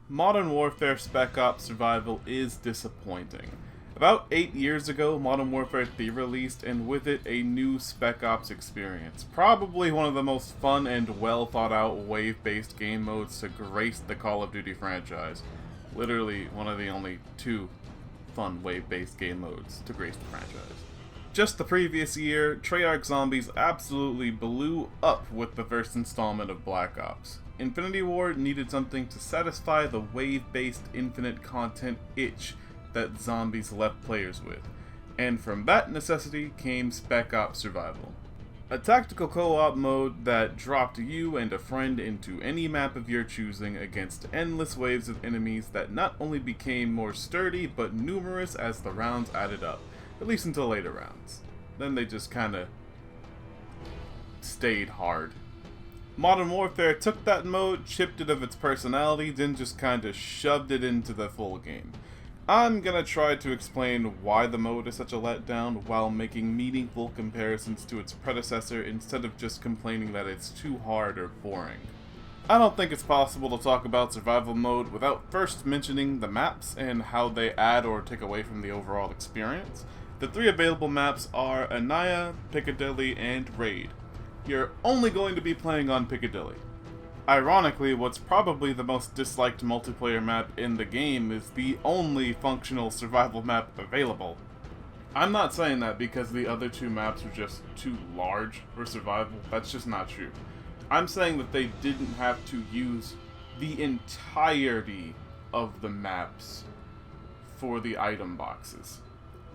Modern Warfare Spec Ops Survival is disappointing. About 8 years ago, Modern Warfare 3 released, and with it, a new Spec Ops experience. Probably one of the most fun and well thought out wave-based game modes to grace the Call of Duty franchise. Literally one of the only two fun wave-based game modes to grace the franchise. Just the previous year, Treyarch Zombies absolutely blew up with the first installment of Black Ops. Infinity Ward needed something to satisfy the wave-based infinite content itch that Zombies left players with, and from that necessity came Spec Ops Survival. A tactical co-op mode that dropped you and a friend into any map of your choosing against endless waves of enemies that not only became more sturdy but numerous as the rounds added up, at least until later rounds. Then they just kinda stayed hard. Modern Warfare took that mode, chipped it of its personality, then just kinda shoved it into the full game. I'm gonna try to explain why the mode is such a letdown while making meaningful comparisons to its predecessor instead of just complaining that it's too hard or boring. I don't think it's possible to talk about survival mode without first mentioning the maps and how they add or take away from the overall experience. The three available maps are Anaya, Piccadilly, and Raid. You're only going to be playing on Piccadilly. Ironically, what's probably the most disliked multiplayer map in the game is the only functional survival map available. I'm not saying that because the other two maps are just too large for survival. That's just not true. I'm saying that they didn't have to use the entirety of the maps for the item boxes.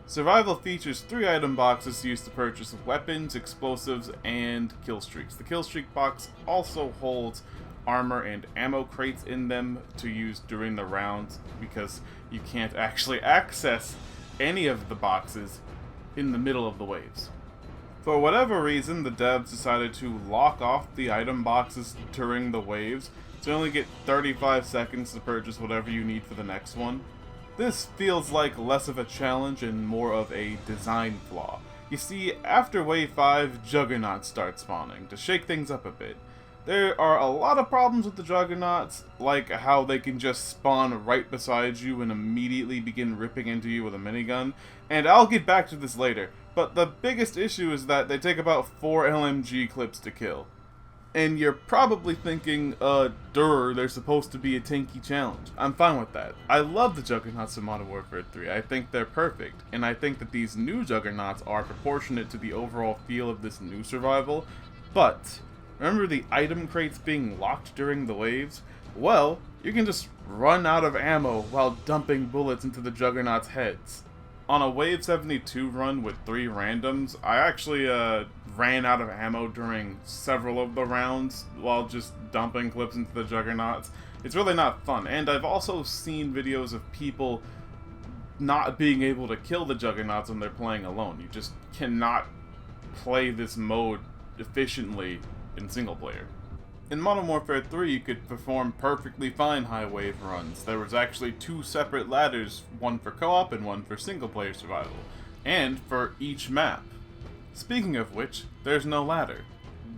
Survival features 3 item boxes used to purchase weapons, explosives, and kill streaks. The kill streak box also holds armor and ammo crates in them to use during the rounds because you can't actually access any of the boxes in the middle of the waves. For whatever reason, the devs decided to lock off the item boxes during the waves, so you only get 35 seconds to purchase whatever you need for the next one. This feels like less of a challenge and more of a design flaw. You see, after Wave 5, Juggernauts start spawning, to shake things up a bit. There are a lot of problems with the Juggernauts, like how they can just spawn right beside you and immediately begin ripping into you with a minigun, and I'll get back to this later, but the biggest issue is that they take about 4 LMG clips to kill. And you're probably thinking, they're supposed to be a tanky challenge. I'm fine with that. I love the Juggernauts in Modern Warfare 3. I think they're perfect. And I think that these new Juggernauts are proportionate to the overall feel of this new survival. But, remember the item crates being locked during the waves? Well, you can just run out of ammo while dumping bullets into the Juggernauts' heads. On a Wave 72 run with 3 randoms, I actually ran out of ammo during several of the rounds while just dumping clips into the Juggernauts. It's really not fun, and I've also seen videos of people not being able to kill the Juggernauts when they're playing alone. You just cannot play this mode efficiently in single player. In Modern Warfare 3, you could perform perfectly fine high wave runs. There was actually 2 separate ladders, one for co-op and one for single-player survival, and for each map. Speaking of which, there's no ladder.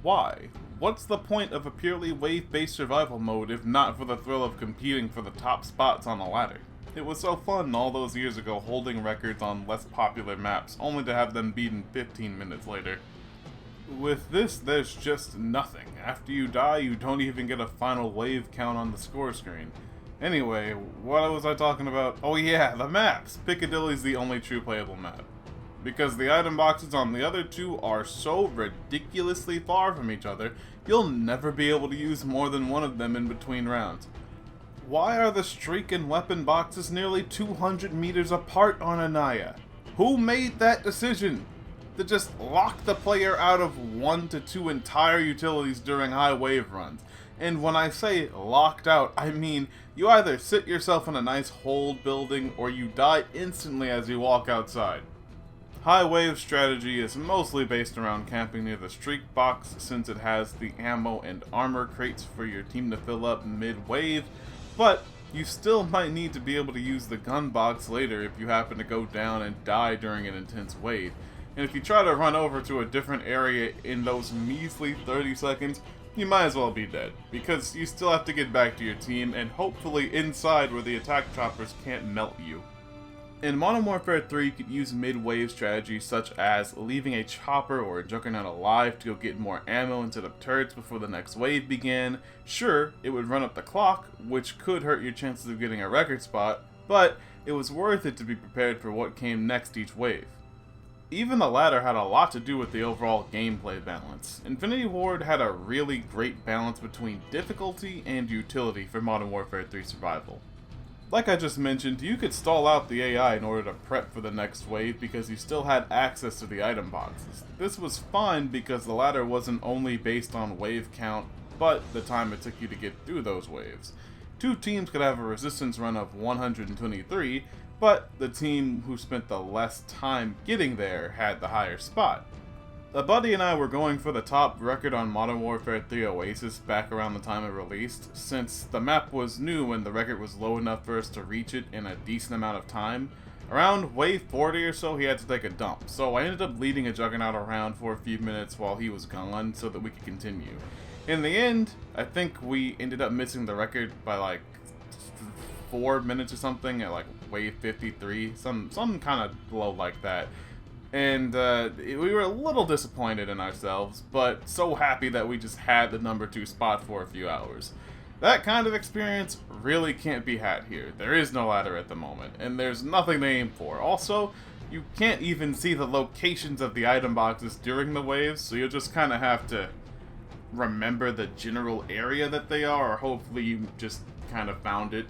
Why? What's the point of a purely wave-based survival mode if not for the thrill of competing for the top spots on the ladder? It was so fun all those years ago holding records on less popular maps, only to have them beaten 15 minutes later. With this, there's just nothing. After you die, you don't even get a final wave count on the score screen. Anyway, what was I talking about? Oh yeah, the maps! Piccadilly's the only true playable map. Because the item boxes on the other 2 are so ridiculously far from each other, you'll never be able to use more than one of them in between rounds. Why are the streak and weapon boxes nearly 200 meters apart on Anaya? Who made that decision? To just lock the player out of 1 to 2 entire utilities during high wave runs. And when I say locked out, I mean you either sit yourself in a nice hold building or you die instantly as you walk outside. High wave strategy is mostly based around camping near the streak box since it has the ammo and armor crates for your team to fill up mid-wave, but you still might need to be able to use the gun box later if you happen to go down and die during an intense wave. And if you try to run over to a different area in those measly 30 seconds, you might as well be dead, because you still have to get back to your team and hopefully inside where the attack choppers can't melt you. In Modern Warfare 3, you could use mid-wave strategies such as leaving a chopper or a juggernaut alive to go get more ammo and set up turrets before the next wave began. Sure, it would run up the clock, which could hurt your chances of getting a record spot, but it was worth it to be prepared for what came next each wave. Even the latter had a lot to do with the overall gameplay balance. Infinity Ward had a really great balance between difficulty and utility for Modern Warfare 3 survival. Like I just mentioned, you could stall out the AI in order to prep for the next wave because you still had access to the item boxes. This was fun because the latter wasn't only based on wave count, but the time it took you to get through those waves. Two teams could have a resistance run of 123, but the team who spent the less time getting there had the higher spot. A buddy and I were going for the top record on Modern Warfare 3 Oasis back around the time it released, since the map was new and the record was low enough for us to reach it in a decent amount of time. Around wave 40 or so, he had to take a dump, so I ended up leading a Juggernaut around for a few minutes while he was gone so that we could continue. In the end, I think we ended up missing the record by like 4 minutes or something at like wave 53, some kind of low like that. And we were a little disappointed in ourselves, but so happy that we just had the number 2 spot for a few hours. That kind of experience really can't be had here. There is no ladder at the moment, and there's nothing to aim for. Also, you can't even see the locations of the item boxes during the waves, so you'll just kind of have to remember the general area that they are, or hopefully you just kind of found it.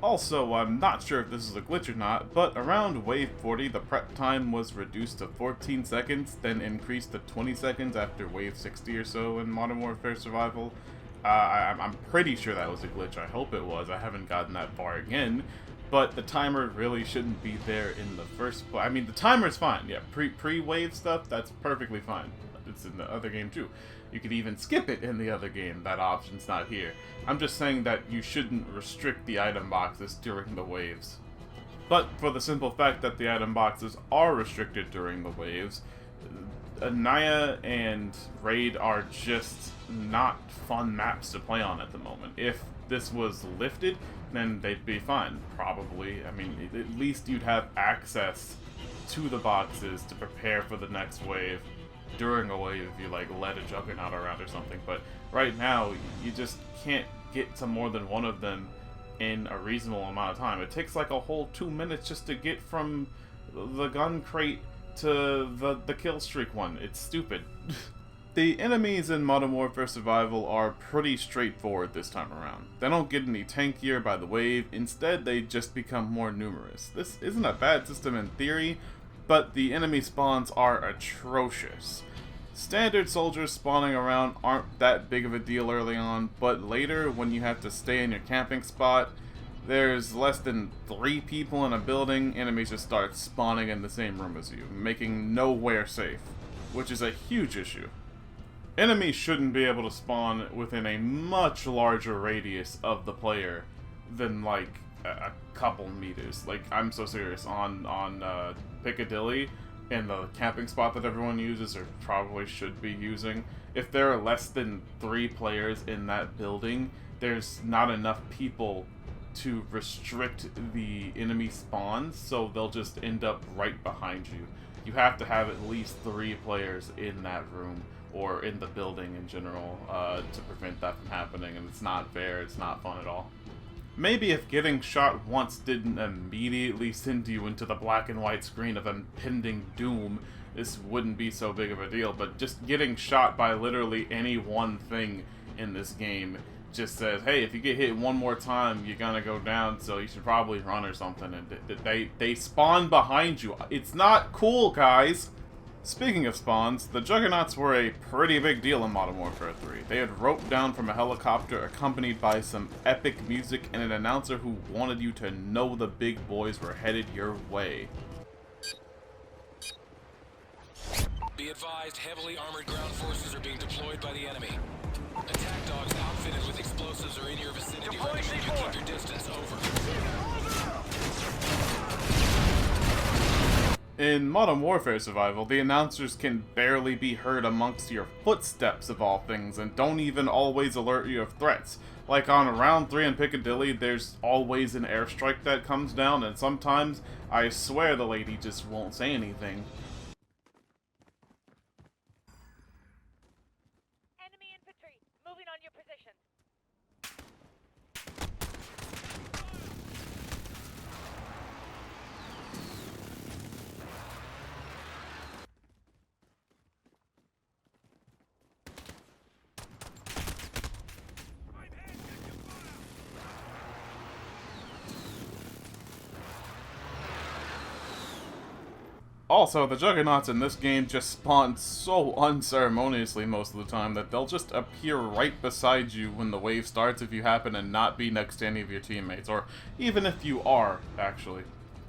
Also, I'm not sure if this is a glitch or not, but around wave 40, the prep time was reduced to 14 seconds, then increased to 20 seconds after wave 60 or so in Modern Warfare Survival. I'm pretty sure that was a glitch. I hope it was. I haven't gotten that far again, but the timer really shouldn't be there in the first place. I mean, the timer's fine. Yeah, pre-wave stuff, that's perfectly fine. It's in the other game too. You could even skip it in the other game. That option's not here. I'm just saying that you shouldn't restrict the item boxes during the waves. But for the simple fact that the item boxes are restricted during the waves, Naya and Raid are just not fun maps to play on at the moment. If this was lifted, then they'd be fine, probably. I mean, at least you'd have access to the boxes to prepare for the next wave during a wave if you like let a Juggernaut around or something, but right now you just can't get to more than one of them in a reasonable amount of time. It takes like a whole 2 minutes just to get from the gun crate to the kill streak one. It's stupid. The enemies in Modern Warfare Survival are pretty straightforward this time around. They don't get any tankier by the wave, instead they just become more numerous. This isn't a bad system in theory, but the enemy spawns are atrocious. Standard soldiers spawning around aren't that big of a deal early on, but later, when you have to stay in your camping spot, there's less than 3 people in a building, enemies just start spawning in the same room as you, making nowhere safe, which is a huge issue. Enemies shouldn't be able to spawn within a much larger radius of the player than like a couple meters. Like, I'm so serious. On Piccadilly, and the camping spot that everyone uses or probably should be using, if there are less than 3 players in that building, there's not enough people to restrict the enemy spawns, so they'll just end up right behind you. You have to have at least 3 players in that room, or in the building in general, to prevent that from happening, and it's not fair, it's not fun at all. Maybe if getting shot once didn't immediately send you into the black and white screen of impending doom, this wouldn't be so big of a deal, but just getting shot by literally any one thing in this game just says, hey, if you get hit one more time, you're gonna go down, so you should probably run or something, and they spawn behind you. It's not cool, guys! Speaking of spawns, the Juggernauts were a pretty big deal in Modern Warfare 3. They had roped down from a helicopter accompanied by some epic music and an announcer who wanted you to know the big boys were headed your way. Be advised, heavily armored ground forces are being deployed by the enemy. Attack dogs outfitted with explosives are in your vicinity. Recommend you keep your distance. Over. In Modern Warfare Survival, the announcers can barely be heard amongst your footsteps of all things, and don't even always alert you of threats. Like on round 3 in Piccadilly, there's always an airstrike that comes down, and sometimes, I swear the lady just won't say anything. Enemy infantry, moving on your position. Also, the Juggernauts in this game just spawn so unceremoniously most of the time that they'll just appear right beside you when the wave starts if you happen to not be next to any of your teammates, or even if you are, actually.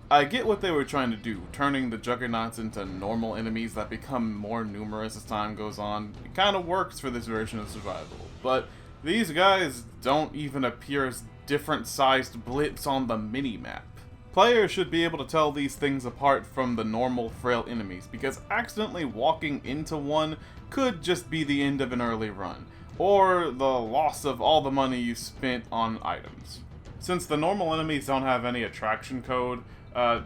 I get what they were trying to do, turning the Juggernauts into normal enemies that become more numerous as time goes on. It kind of works for this version of survival, but these guys don't even appear as different-sized blips on the mini-map. Players should be able to tell these things apart from the normal frail enemies, because accidentally walking into one could just be the end of an early run, or the loss of all the money you spent on items. Since the normal enemies don't have any attraction code,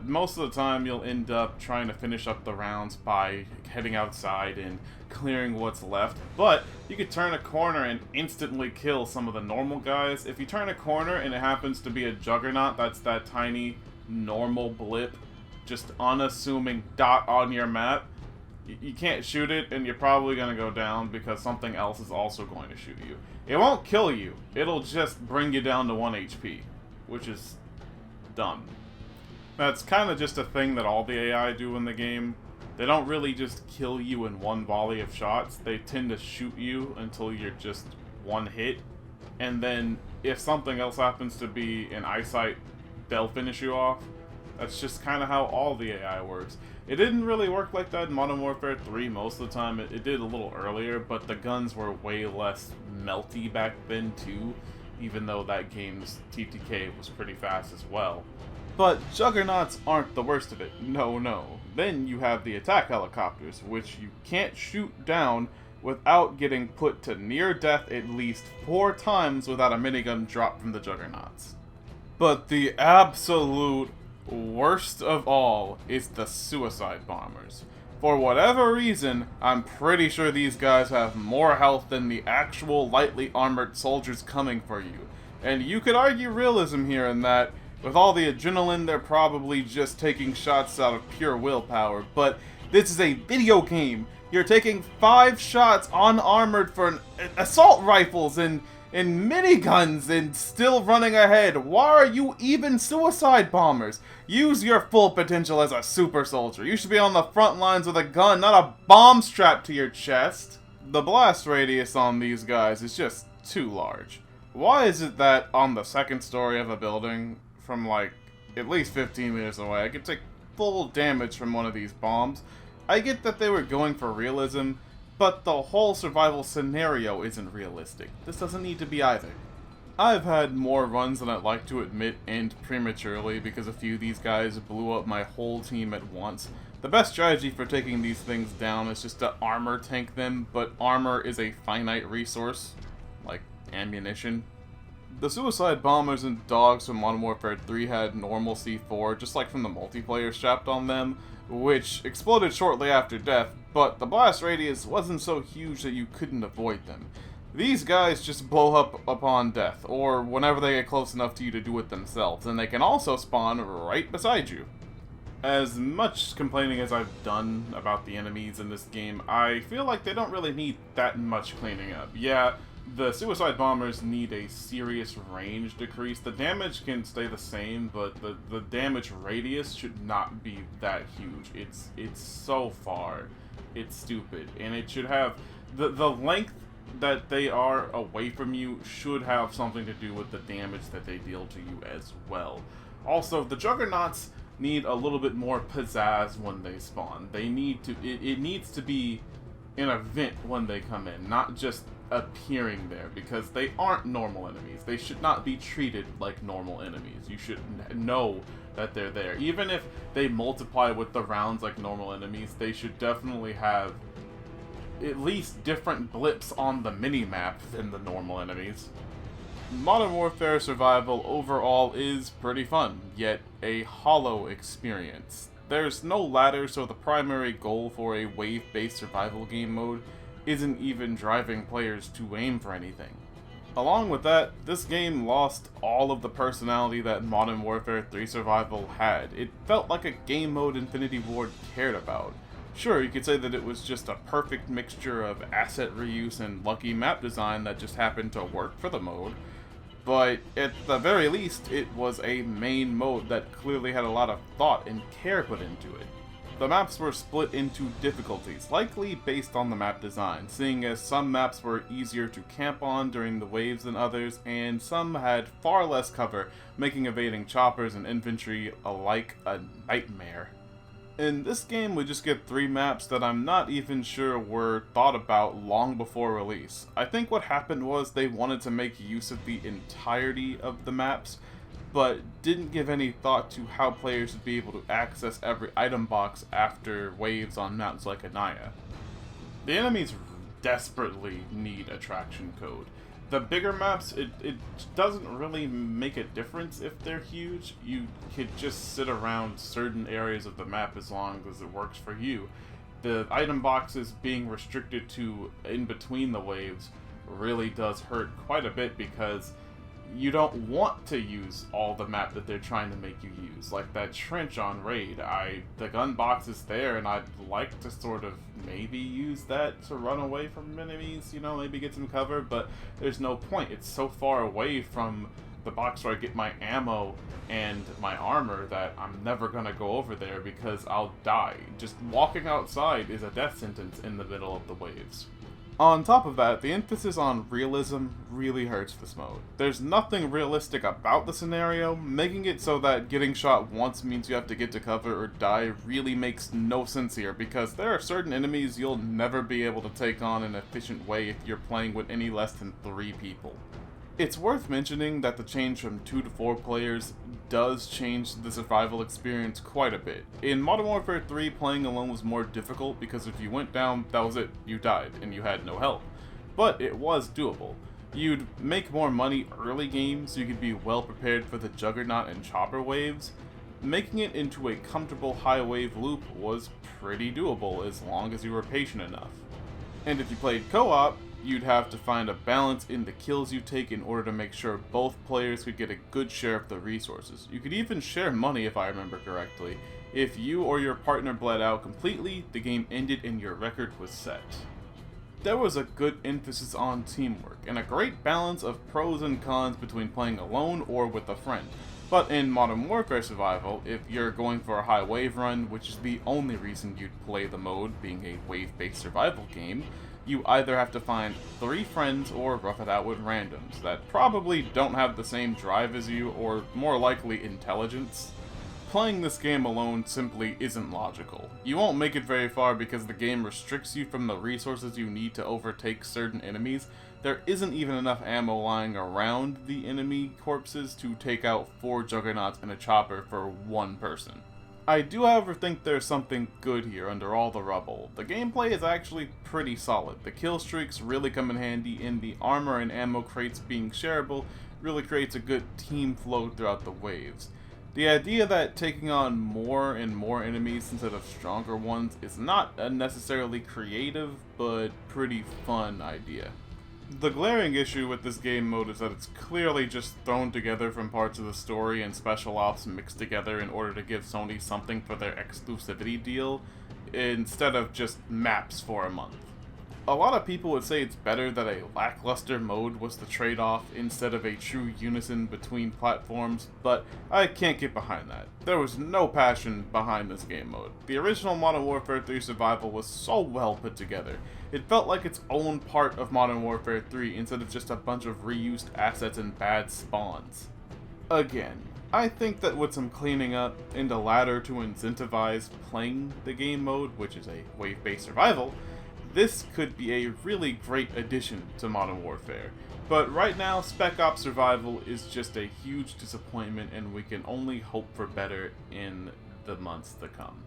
most of the time you'll end up trying to finish up the rounds by heading outside and clearing what's left, but you could turn a corner and instantly kill some of the normal guys. If you turn a corner and it happens to be a Juggernaut that's that tiny normal blip, just unassuming dot on your map, you can't shoot it, and you're probably going to go down because something else is also going to shoot you. It won't kill you, it'll just bring you down to 1 HP, which is dumb. That's kind of just a thing that all the AI do in the game. They don't really just kill you in one volley of shots, they tend to shoot you until you're just one hit, and then if something else happens to be in eyesight, they'll finish you off. That's just kind of how all the AI works. It didn't really work like that in Modern Warfare 3 most of the time. It did a little earlier, but the guns were way less melty back then too, even though that game's TTK was pretty fast as well. But Juggernauts aren't the worst of it. No. Then you have the attack helicopters, which you can't shoot down without getting put to near death at least 4 times without a minigun drop from the Juggernauts. But the absolute worst of all is the suicide bombers. For whatever reason, I'm pretty sure these guys have more health than the actual lightly armored soldiers coming for you. And you could argue realism here in that, with all the adrenaline, they're probably just taking shots out of pure willpower. But this is a video game. You're taking 5 shots unarmored for assault rifles and miniguns and still running ahead. Why are you even suicide bombers? Use your full potential as a super soldier. You should be on the front lines with a gun, not a bomb strapped to your chest. The blast radius on these guys is just too large. Why is it that on the 2nd story of a building, from like at least 15 meters away, I could take full damage from one of these bombs? I get that they were going for realism, but the whole survival scenario isn't realistic. This doesn't need to be either. I've had more runs than I'd like to admit end prematurely because a few of these guys blew up my whole team at once. The best strategy for taking these things down is just to armor tank them, but armor is a finite resource, like ammunition. The suicide bombers and dogs from Modern Warfare 3 had normal C4, just like from the multiplayer strapped on them, which exploded shortly after death, but the blast radius wasn't so huge that you couldn't avoid them. These guys just blow up upon death, or whenever they get close enough to you to do it themselves, and they can also spawn right beside you. As much complaining as I've done about the enemies in this game, I feel like they don't really need that much cleaning up. Yeah, the suicide bombers need a serious range decrease. The damage can stay the same, but the damage radius should not be that huge. It's so far. It's stupid. And it should have... The length that they are away from you should have something to do with the damage that they deal to you as well. Also, the Juggernauts need a little bit more pizzazz when they spawn. They need to... It needs to be an event when they come in, not just appearing there, because they aren't normal enemies. They should not be treated like normal enemies. You should know that they're there. Even if they multiply with the rounds like normal enemies, they should definitely have at least different blips on the mini-map than the normal enemies. Modern Warfare Survival overall is pretty fun, yet a hollow experience. There's no ladder, so the primary goal for a wave-based survival game mode isn't even driving players to aim for anything. Along with that, this game lost all of the personality that Modern Warfare 3 Survival had. It felt like a game mode Infinity Ward cared about. Sure, you could say that it was just a perfect mixture of asset reuse and lucky map design that just happened to work for the mode, but at the very least, it was a main mode that clearly had a lot of thought and care put into it. The maps were split into difficulties, likely based on the map design, seeing as some maps were easier to camp on during the waves than others, and some had far less cover, making evading choppers and infantry alike a nightmare. In this game, we just get 3 maps that I'm not even sure were thought about long before release. I think what happened was they wanted to make use of the entirety of the maps, but didn't give any thought to how players would be able to access every item box after waves on maps like Anaya. The enemies desperately need attraction code. The bigger maps, it doesn't really make a difference if they're huge. You could just sit around certain areas of the map as long as it works for you. The item boxes being restricted to in between the waves really does hurt quite a bit, because you don't want to use all the map that they're trying to make you use. Like that trench on Raid, the gun box is there, and I'd like to sort of maybe use that to run away from enemies, you know, maybe get some cover, but there's no point. It's so far away from the box where I get my ammo and my armor that I'm never gonna go over there because I'll die. Just walking outside is a death sentence in the middle of the waves. On top of that, the emphasis on realism really hurts this mode. There's nothing realistic about the scenario, making it so that getting shot once means you have to get to cover or die really makes no sense here, because there are certain enemies you'll never be able to take on in an efficient way if you're playing with any less than 3 people. It's worth mentioning that the change from 2 to 4 players does change the survival experience quite a bit. In Modern Warfare 3, playing alone was more difficult because if you went down, that was it, you died, and you had no help. But it was doable. You'd make more money early game, so you could be well prepared for the Juggernaut and Chopper waves. Making it into a comfortable high wave loop was pretty doable as long as you were patient enough. And if you played co-op, you'd have to find a balance in the kills you take in order to make sure both players could get a good share of the resources. You could even share money, if I remember correctly. If you or your partner bled out completely, the game ended and your record was set. There was a good emphasis on teamwork, and a great balance of pros and cons between playing alone or with a friend. But in Modern Warfare Survival, if you're going for a high wave run, which is the only reason you'd play the mode, being a wave-based survival game, you either have to find 3 friends or rough it out with randoms that probably don't have the same drive as you, or more likely intelligence. Playing this game alone simply isn't logical. You won't make it very far because the game restricts you from the resources you need to overtake certain enemies. There isn't even enough ammo lying around the enemy corpses to take out 4 Juggernauts and a chopper for 1 person. I do, however, think there's something good here under all the rubble. The gameplay is actually pretty solid. The kill streaks really come in handy, and the armor and ammo crates being shareable really creates a good team flow throughout the waves. The idea that taking on more and more enemies instead of stronger ones is not a necessarily creative, but pretty fun idea. The glaring issue with this game mode is that it's clearly just thrown together from parts of the story and special ops mixed together in order to give Sony something for their exclusivity deal, instead of just maps for a month. A lot of people would say it's better that a lackluster mode was the trade-off instead of a true unison between platforms, but I can't get behind that. There was no passion behind this game mode. The original Modern Warfare 3 Survival was so well put together. It felt like its own part of Modern Warfare 3 instead of just a bunch of reused assets and bad spawns. Again, I think that with some cleaning up and a ladder to incentivize playing the game mode, which is a wave-based survival, this could be a really great addition to Modern Warfare. But right now, Spec Ops Survival is just a huge disappointment, and we can only hope for better in the months to come.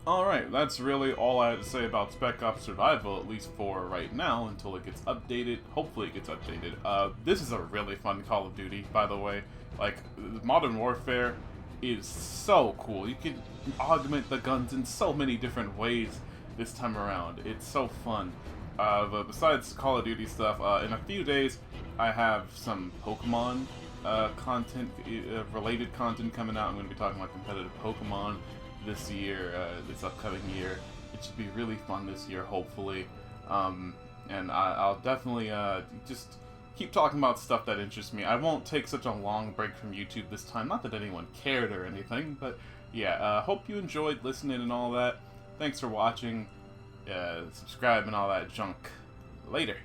Alright, that's really all I had to say about Spec Ops Survival, at least for right now, until it gets updated. Hopefully it gets updated. This is a really fun Call of Duty, by the way. Like, Modern Warfare is so cool. You can augment the guns in so many different ways this time around. It's so fun. But besides Call of Duty stuff, in a few days I have some Pokemon content, related content coming out. I'm going to be talking about competitive Pokemon this year, this upcoming year. It should be really fun this year, hopefully. And I'll definitely just keep talking about stuff that interests me. I won't take such a long break from YouTube this time. Not that anyone cared or anything, but yeah, hope you enjoyed listening and all that. Thanks for watching. Subscribe and all that junk. Later.